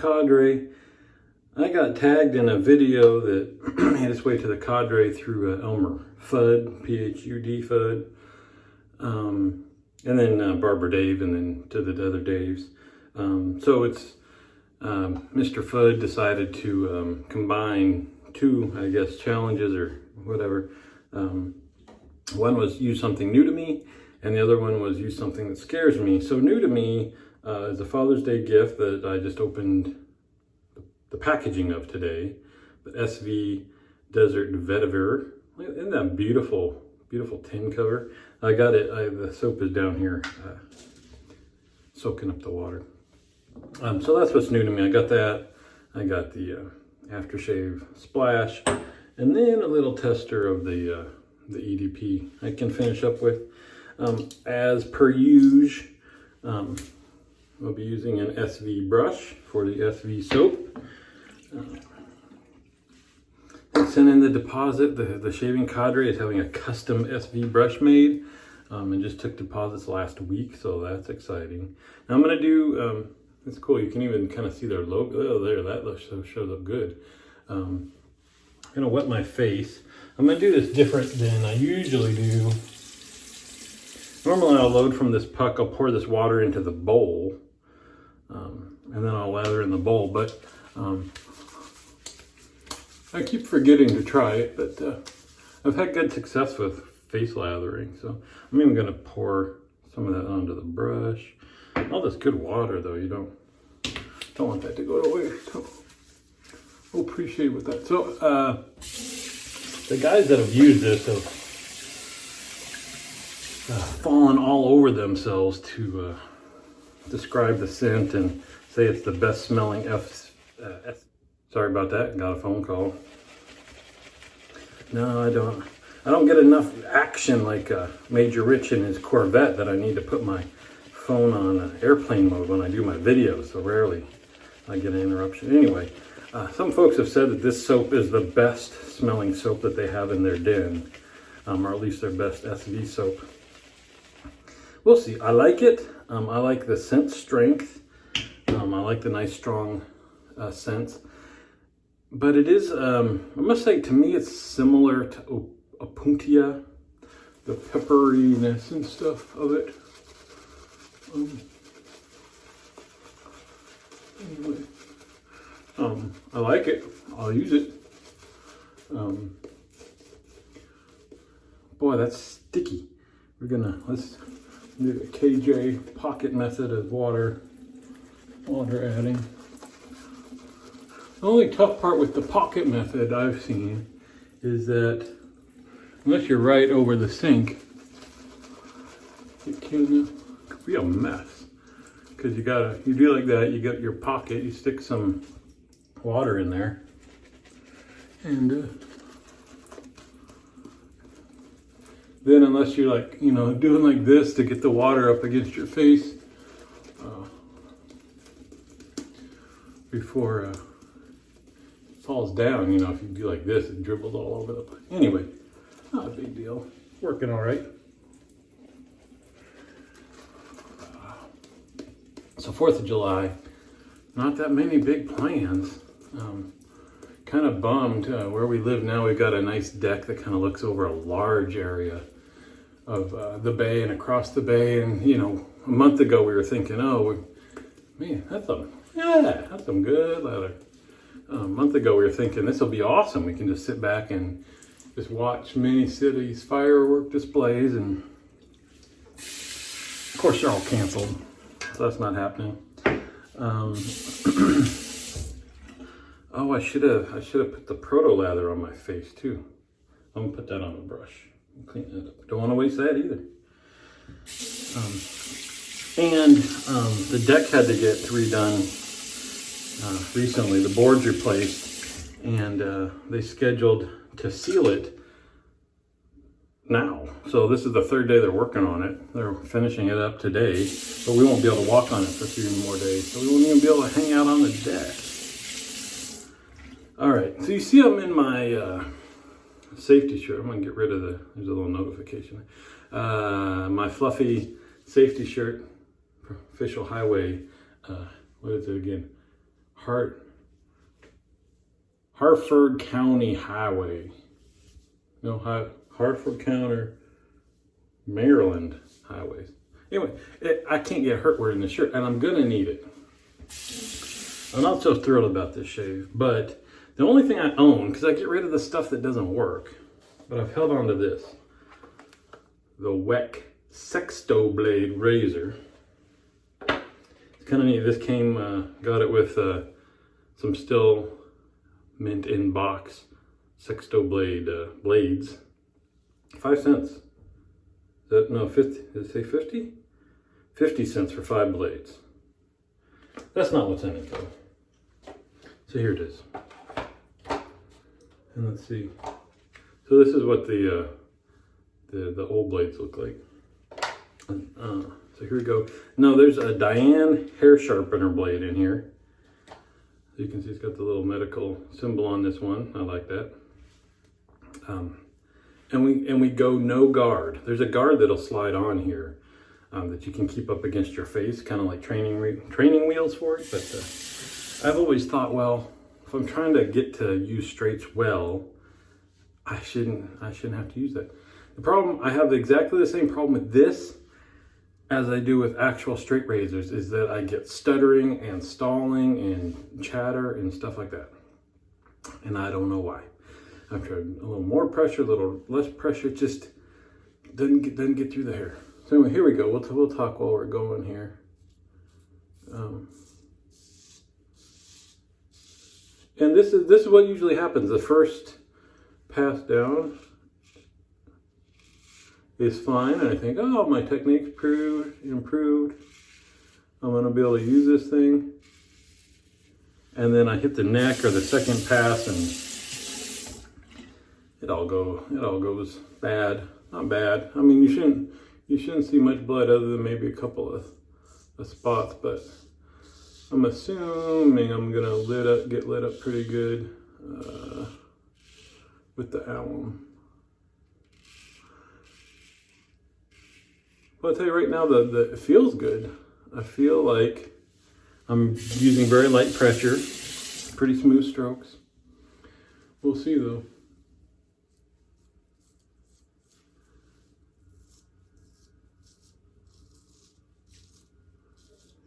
Cadre. I got tagged in a video that made its way to the Cadre through Elmer Fudd, P-H-U-D Fudd, and then Barbara Dave, and then to the other Daves. So it's Mr. Fudd decided to combine two, I guess, challenges or whatever. One was use something new to me, and the other one was use something that scares me. So new to me is a Father's Day gift that I just opened the packaging of today, the SV Desert Vetiver. Isn't that beautiful, beautiful tin cover? I got it, the soap is down here soaking up the water. So that's what's new to me. I got that. I got the aftershave splash, and then a little tester of the EDP I can finish up with. As per usual, I'll be using an SV brush for the SV soap. I sent in the deposit. The Shaving Cadre is having a custom SV brush made, and just took deposits last week, so that's exciting. Now I'm gonna do. It's cool. You can even kind of see their logo. Oh, there, that shows up good. I'm gonna wet my face. I'm gonna do this different than I usually do. Normally I'll load from this puck. I'll pour this water into the bowl, and then I'll lather in the bowl. But I keep forgetting to try it. But I've had good success with face lathering, so I'm even gonna pour some of that onto the brush. All this good water, though, you don't want that to go to waste. So we'll appreciate with that. So the guys that have used this have fallen all over themselves to describe the scent and say it's the best smelling Sorry about that. Got a phone call. No, I don't get enough action like Major Rich in his Corvette that I need to put my phone on airplane mode when I do my videos, so rarely I get an interruption. Anyway, some folks have said that this soap is the best smelling soap that they have in their den, or at least their best SV soap. We'll see. I like it. I like the scent strength. I like the nice strong scent. But it is, I must say, to me it's similar to Opuntia, the pepperiness and stuff of it. Anyway, I like it. I'll use it. Boy, that's sticky. Let's do the KJ pocket method of water adding. The only tough part with the pocket method I've seen is that unless you're right over the sink, it can be a mess. Because you do like that, you got your pocket, you stick some water in there, and then unless you're like, doing like this to get the water up against your face before it falls down, if you do like this, it dribbles all over the place. Anyway, not a big deal. Working all right. So 4th of July, not that many big plans. Kind of bummed. Where we live now, we've got a nice deck that kind of looks over a large area of the bay and across the bay. And, a month ago we were thinking, man, that's some good leather. A month ago we were thinking this will be awesome. We can just sit back and just watch many cities firework displays, and of course they're all canceled, so that's not happening. Oh, I should have put the proto lather on my face too. I'm gonna put that on the brush. Clean that up. Don't want to waste that either. The deck had to get redone recently. The boards replaced, and they scheduled to seal it now. So this is the 3rd day they're working on it. They're finishing it up today, but we won't be able to walk on it for 3 more days. So we won't even be able to hang out on the deck. All right, so you see I'm in my safety shirt. I'm gonna get rid of there's a little notification. My fluffy safety shirt, official highway, what is it again? Hartford County Highway. No, Hartford County, Maryland highways. Anyway, I can't get hurt wearing this shirt, and I'm gonna need it. I'm not so thrilled about this shave, but the only thing I own, because I get rid of the stuff that doesn't work, but I've held on to this. The WEC Sexto Blade razor. It's kind of neat. This came, got it with some still mint in box Sexto Blade blades. 5 cents. No, 50, did it say 50? 50 cents for 5 blades. That's not what's in it though. So here it is. And let's see. So this is what the old blades look like. So here we go. No, there's a Diane hair sharpener blade in here. So you can see it's got the little medical symbol on this one. I like that. And we go no guard. There's a guard that'll slide on here that you can keep up against your face, kind of like training wheels for it. But I've always thought, well, if I'm trying to get to use straights well, I shouldn't have to use that. The problem, I have exactly the same problem with this as I do with actual straight razors, is that I get stuttering and stalling and chatter and stuff like that. And I don't know why. I've tried a little more pressure, a little less pressure, it just doesn't get through the hair. So anyway, here we go. We'll talk while we're going here. And this is what usually happens. The first pass down is fine, and I think, oh, my technique's improved. I'm gonna be able to use this thing. And then I hit the neck or the second pass, and it all goes bad. Not bad. I mean, you shouldn't see much blood other than maybe a couple of spots, but I'm assuming I'm gonna get lit up pretty good with the alum. Well, I'll tell you right now, it feels good. I feel like I'm using very light pressure, pretty smooth strokes. We'll see though.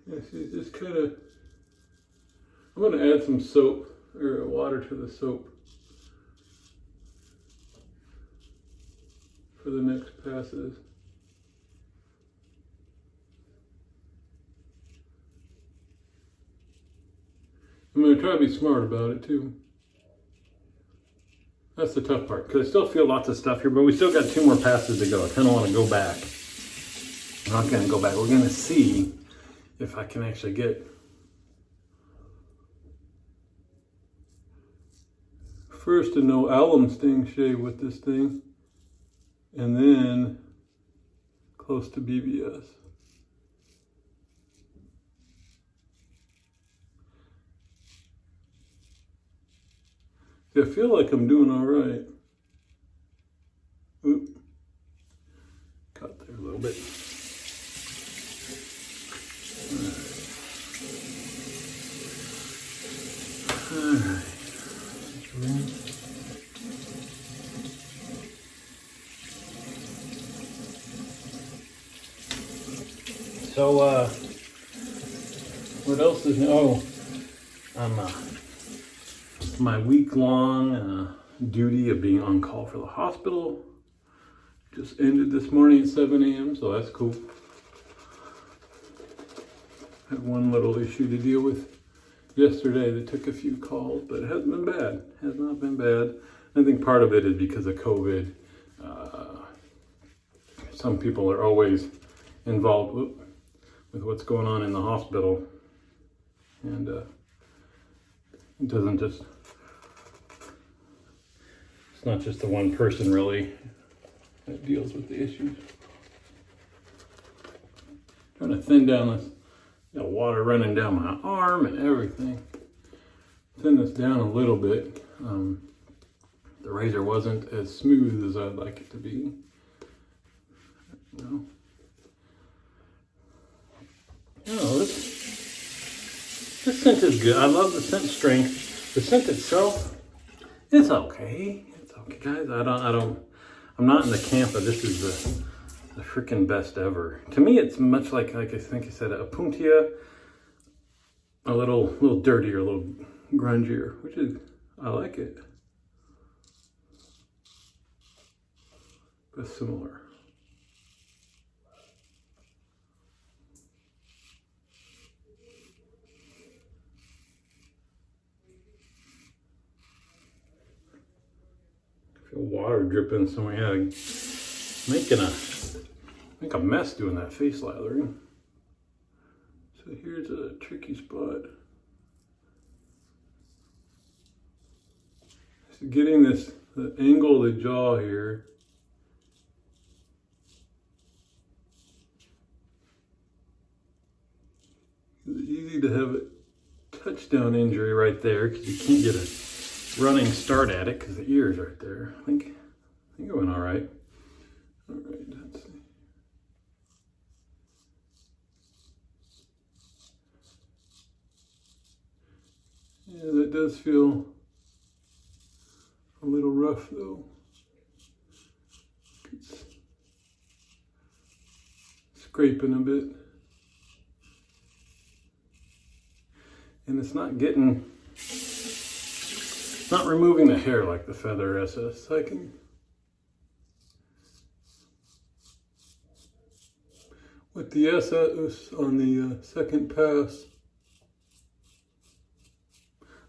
Yeah, see, just kind of, I'm going to add some soap or water to the soap for the next passes. I'm going to try to be smart about it too. That's the tough part, because I still feel lots of stuff here, but we still got 2 more passes to go. I kind of want to go back. I'm not going to go back. We're going to see if I can actually get first a no alum sting shave with this thing, and then close to BBS. I feel like I'm doing all right. Oop. Cut there a little bit. All right. So, what else is new? Oh, my week-long duty of being on call for the hospital just ended this morning at 7 a.m., so that's cool. Had one little issue to deal with yesterday that took a few calls, but it hasn't been bad. Has not been bad. I think part of it is because of COVID. Some people are always involved with what's going on in the hospital, and it doesn't just, it's not just the one person really that deals with the issues. Trying to thin down this, water running down my arm and everything. Thin this down a little bit. The razor wasn't as smooth as I'd like it to be. This scent is good. I love the scent strength. The scent itself, it's okay. It's okay, guys. I'm not in the camp of this is the freaking best ever. To me, it's much like I think I said, a Puntia, a little dirtier, a little grungier, which is, I like it. But similar. I feel water dripping, so we had make a mess doing that face lathering. So here's a tricky spot. So getting the angle of the jaw here. It's easy to have a touchdown injury right there because you can't get a running start at it because the ear's right there. I think it went all right. All right, let's see. Yeah, that does feel a little rough though. It's scraping a bit. And it's not removing the hair like the Feather SS. With the SS on the second pass,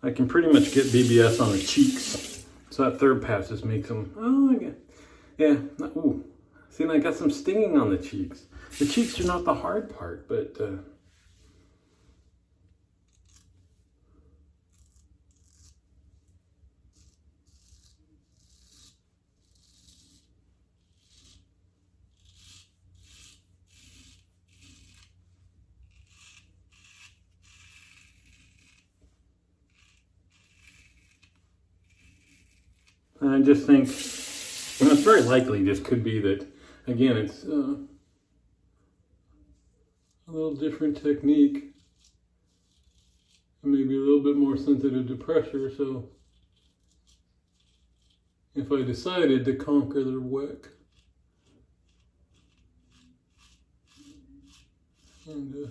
I can pretty much get BBS on the cheeks. So that third pass just makes them, yeah. Ooh, see, and I got some stinging on the cheeks. The cheeks are not the hard part, but and I just think, and it's very likely this could be that, again, it's a little different technique, maybe a little bit more sensitive to pressure, so if I decided to conquer the whack, and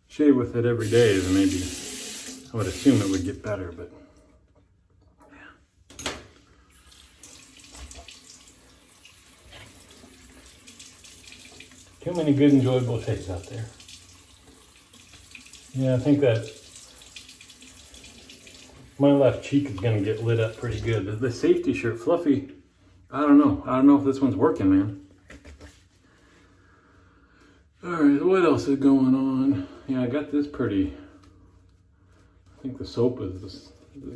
shave with it every day, then maybe I would assume it would get better, but yeah. Too many good, enjoyable shaves out there. Yeah, I think that my left cheek is going to get lit up pretty good. The safety shirt, Fluffy, I don't know if this one's working, man. All right, what else is going on? Yeah, I got this pretty. I think the soap is as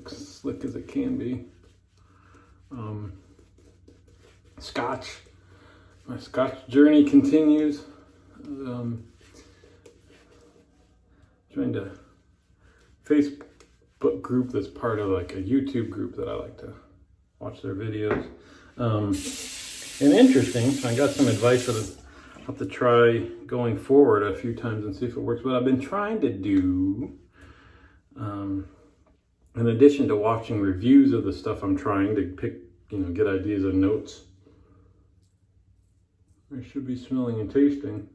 slick as it can be. Scotch. My Scotch journey continues. Joined a Facebook group that's part of like a YouTube group that I like to watch their videos. And interesting, I got some advice that I'll have to try going forward a few times and see if it works. But I've been trying to do, in addition to watching reviews of the stuff I'm trying to pick, get ideas and notes. I should be smelling and tasting.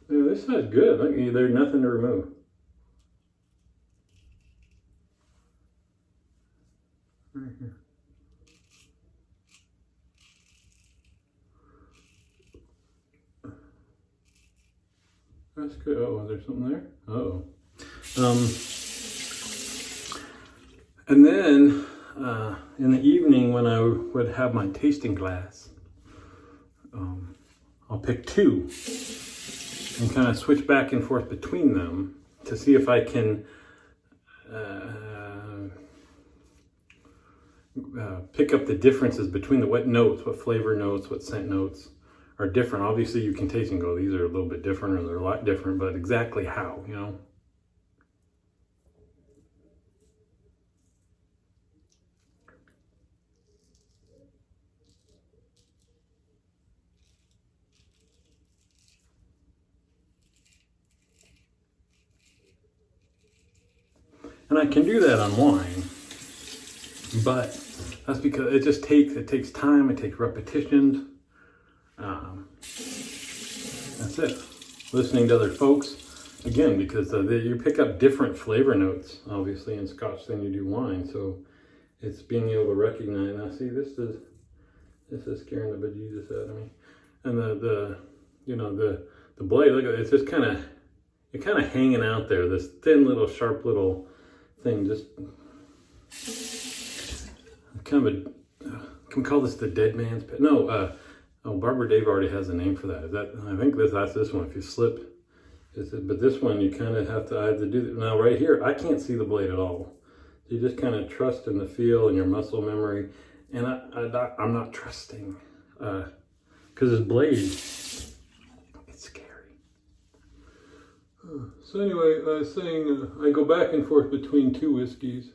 Yeah, this side's good. Look, there's nothing to remove. Right here. That's good. Oh, is there something there? Uh-oh. And then in the evening when I would have my tasting glass, I'll pick two and kind of switch back and forth between them to see if I can pick up the differences between the what notes, what flavor notes, what scent notes are different. Obviously you can taste and go, these are a little bit different or they're a lot different, but exactly how, you know? And I can do that on wine, but that's because it takes time, it takes repetitions. That's it. Listening to other folks, again, because you pick up different flavor notes, obviously, in Scotch than you do wine. So it's being able to recognize. Now, see, this is scaring the bejesus out of me. And the blade, look at it, it's just kind of hanging out there. This thin little, sharp little thing, just kind of can we call this the dead man's pet? No, Barbara Dave already has a name for that. I think that's this one. If you slip, but this one you kind of have to do that. Now right here, I can't see the blade at all. You just kind of trust in the feel and your muscle memory, and I'm not trusting because this blade, it's scary. So anyway, I was saying I go back and forth between two whiskeys.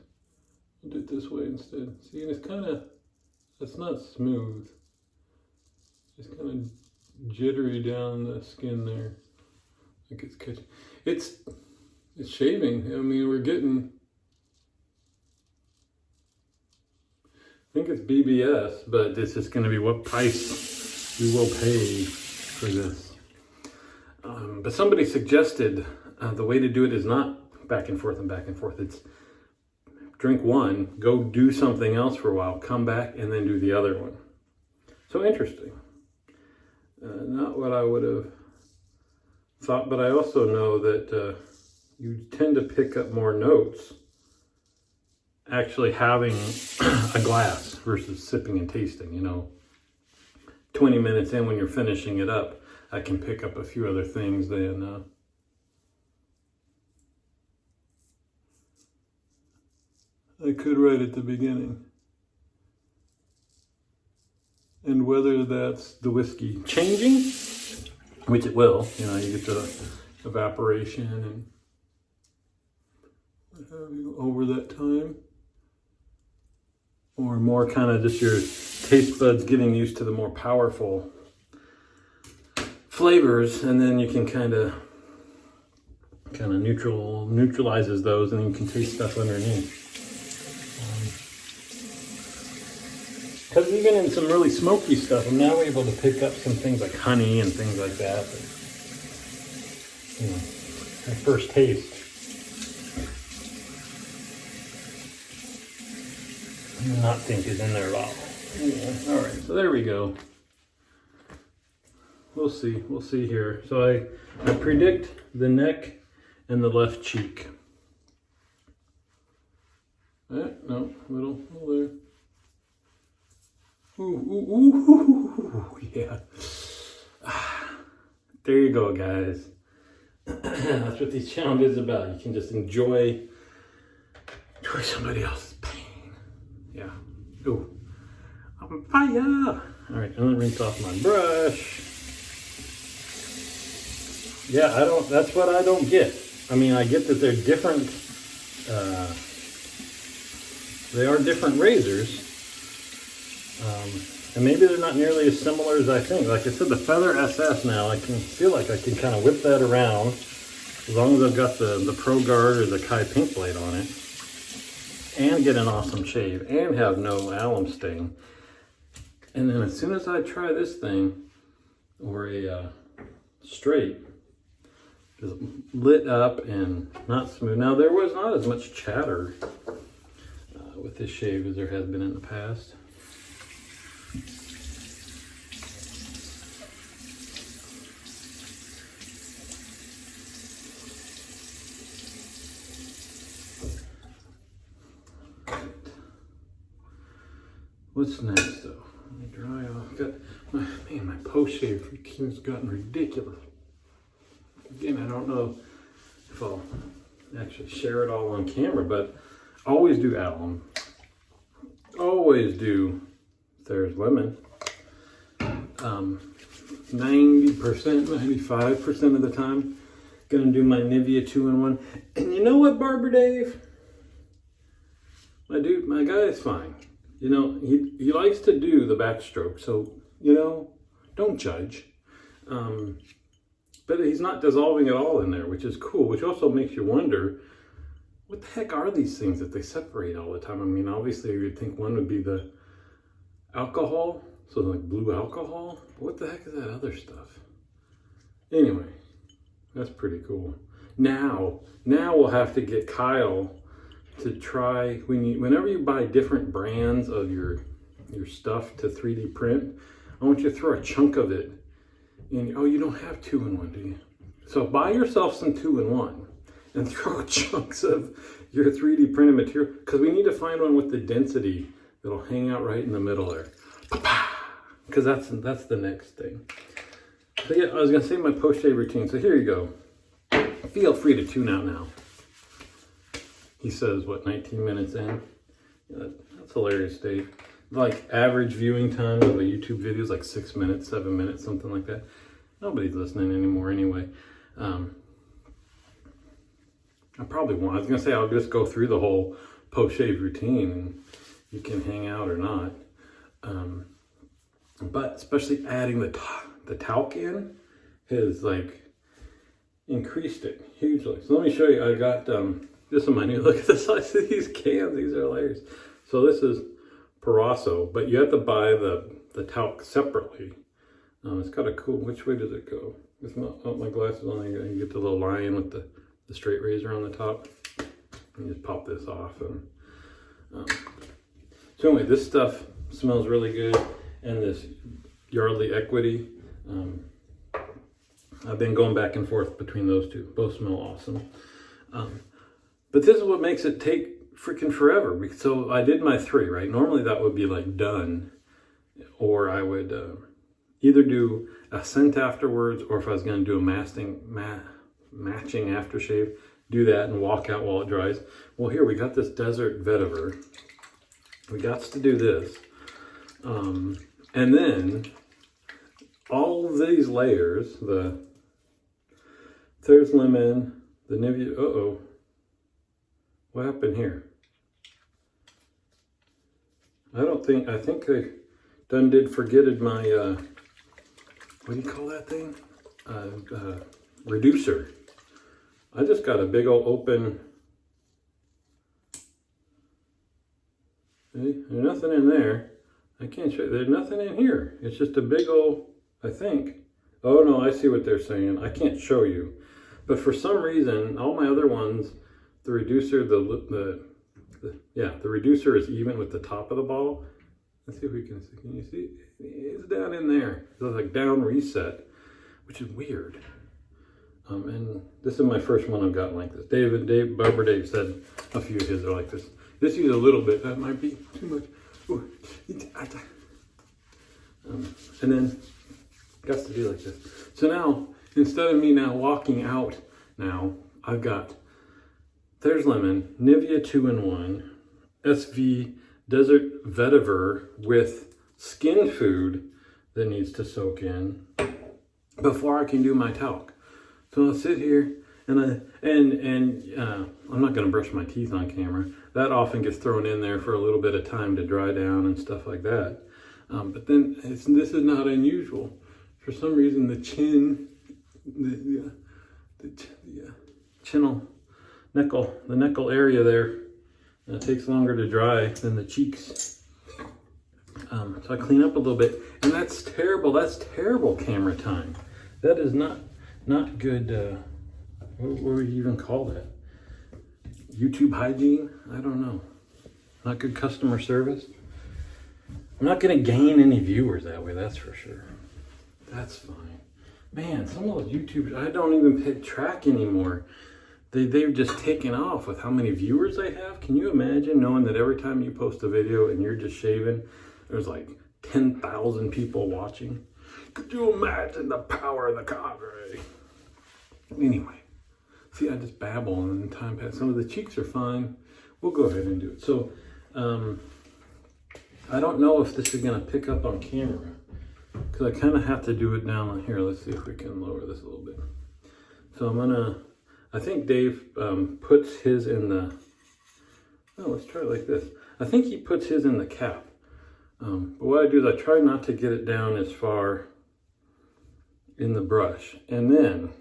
I'll do it this way instead. See, and it's not smooth. It's kind of jittery down the skin there. Like it's catching. It's shaving. I mean, we're getting. I think it's BBS, but this is going to be what price we will pay for this. But somebody suggested the way to do it is not back and forth and back and forth. It's drink one, go do something else for a while, come back, and then do the other one. So interesting. Not what I would have thought, but I also know that you tend to pick up more notes actually having a glass versus sipping and tasting. You know, 20 minutes in when you're finishing it up, I can pick up a few other things than I could right at the beginning. And whether that's the whiskey changing, which it will, you know, you get the evaporation and what have you over that time, or more kind of just your taste buds getting used to the more powerful flavors, and then you can kind of neutralizes those, and then you can taste stuff underneath. Because even in some really smoky stuff, I'm now able to pick up some things like honey and things like that. But, you know, at first taste, I do not think is in there at all. Yeah, all right, so there we go. We'll see here. So I predict the neck and the left cheek. No, little there. Ooh, yeah. There you go, guys. That's what these challenges is about. You can just enjoy somebody else's pain. Yeah. Ooh, I'm on fire. All right, I'm gonna rinse off my brush. Yeah, that's what I don't get. I mean, I get that they're different. They are different razors. And maybe they're not nearly as similar as I think. Like I said, the Feather SS now, I can feel like I can kind of whip that around as long as I've got the Pro Guard or the Kai Pink blade on it, and get an awesome shave and have no alum sting. And then as soon as I try this thing, or a straight, just lit up and not smooth. Now there was not as much chatter with this shave as there has been in the past. What's next though? Let me dry off. My post shave has gotten ridiculous. Again, I don't know if I'll actually share it all on camera, but always do alum. Always do Thayer's Lemon. 90%, 95% of the time. Gonna do my Nivea 2-in-1. And you know what, Barber Dave? My guy is fine. You know, he likes to do the backstroke, so, you know, don't judge. But he's not dissolving it all in there, which is cool, which also makes you wonder, what the heck are these things that they separate all the time? I mean, obviously you'd think one would be the alcohol, so like blue alcohol. What the heck is that other stuff? Anyway, that's pretty cool. Now we'll have to get Kyle to try, whenever you buy different brands of your stuff to 3D print, I want you to throw a chunk of it in. Oh, you don't have 2-in-1, do you? So buy yourself some 2-in-1 and throw chunks of your 3D printed material, because we need to find one with the density that'll hang out right in the middle there. Because that's the next thing. So yeah, I was gonna say my post-shave routine. So here you go. Feel free to tune out now. He says, what, 19 minutes in? Yeah, that's hilarious, Dave. Like average viewing time of a YouTube video is like 6 minutes, 7 minutes, something like that. Nobody's listening anymore anyway. I probably won't. I was gonna say I'll just go through the whole post-shave routine and you can hang out or not. But especially adding the talc in has like increased it hugely. So let me show you. I got this is my new, look at the size of these cans. These are hilarious. So this is Proraso, but you have to buy the talc separately. It's got a cool, which way does it go? With my glasses on, you get the little lion with the straight razor on the top. You just pop this off. And so anyway, this stuff smells really good. And this Yardley Equity, I've been going back and forth between those two. Both smell awesome. But this is what makes it take freaking forever. So I did my 3, right? Normally that would be like done, or I would either do a scent afterwards, or if I was going to do a matching aftershave, do that and walk out while it dries. Well, here we got this Desert Vetiver. We got to do this. And then all of these layers, there's lemon, the Nivea, what happened here? I think I done did forgetted my, what do you call that thing? Reducer. I just got a big old open, see, there's nothing in there. I can't show you, there's nothing in here. It's just a big old, I think. Oh no, I see what they're saying. I can't show you. But for some reason, all my other ones, the reducer, the reducer is even with the top of the bottle. Let's see if we can see. Can you see? It's down in there. It's like down reset, which is weird. And this is my first one I've gotten like this. Barber Dave said a few of his are like this. Just use a little bit. That might be too much. Ooh. And then got to do like this. So now, instead of me now walking out, now I've got, there's lemon, Nivea 2-in-1, SV Desert Vetiver with Skin Food that needs to soak in before I can do my talc. So I'll sit here and I'm not going to brush my teeth on camera. That often gets thrown in there for a little bit of time to dry down and stuff like that. But then this is not unusual. For some reason, the chin, the neckle area there takes longer to dry than the cheeks. So I clean up a little bit, and that's terrible. That's terrible camera time. That is not good. What would you even call that? YouTube hygiene? I don't know. Not good customer service. I'm not going to gain any viewers that way, that's for sure. That's fine. Man, some of those YouTubers, I don't even pay track anymore. They've just taken off with how many viewers they have. Can you imagine knowing that every time you post a video and you're just shaving, there's like 10,000 people watching? Could you imagine the power of the cadre? Anyway, see, I just babble and then time passes. Some of the cheeks are fine. We'll go ahead and do it. So, I don't know if this is going to pick up on camera, because I kind of have to do it down here. Let's see if we can lower this a little bit. So I'm gonna, I think Dave puts his in the, oh, let's try it like this. I think he puts his in the cap. But what I do is I try not to get it down as far in the brush. And then,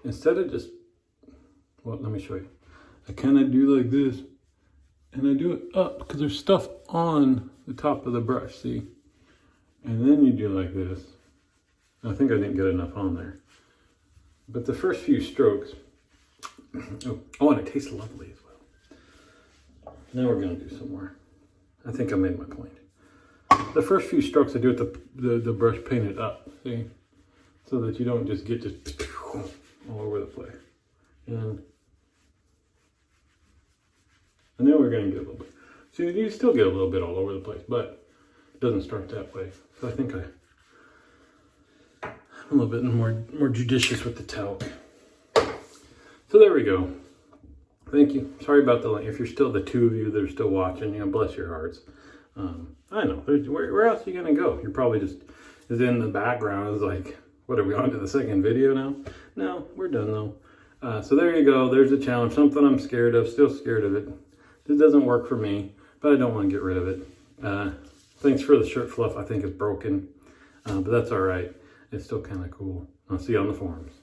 instead of just, well, let me show you. I kind of do like this, and I do it up because there's stuff on the top of the brush, see? And then you do like this. I think I didn't get enough on there. But the first few strokes, oh, and it tastes lovely as well. Now we're gonna do some more. I think I made my point. The first few strokes I do with the brush painted up, see? So that you don't just get just all over the place. And then we're gonna get a little bit. See, you still get a little bit all over the place, but it doesn't start that way. So I think I'm a little bit more judicious with the talc. So there we go. Thank you. Sorry about the link. If you're still the two of you that are still watching, you know, bless your hearts. I know. Where else are you gonna go? You're probably just is in the background. Is like, what are we on to the second video now? No, we're done though. So there you go. There's a challenge. Something I'm scared of. Still scared of it. This doesn't work for me, but I don't want to get rid of it. Thanks for the shirt fluff. I think it's broken, but that's all right. It's still kind of cool. I'll see you on the forums.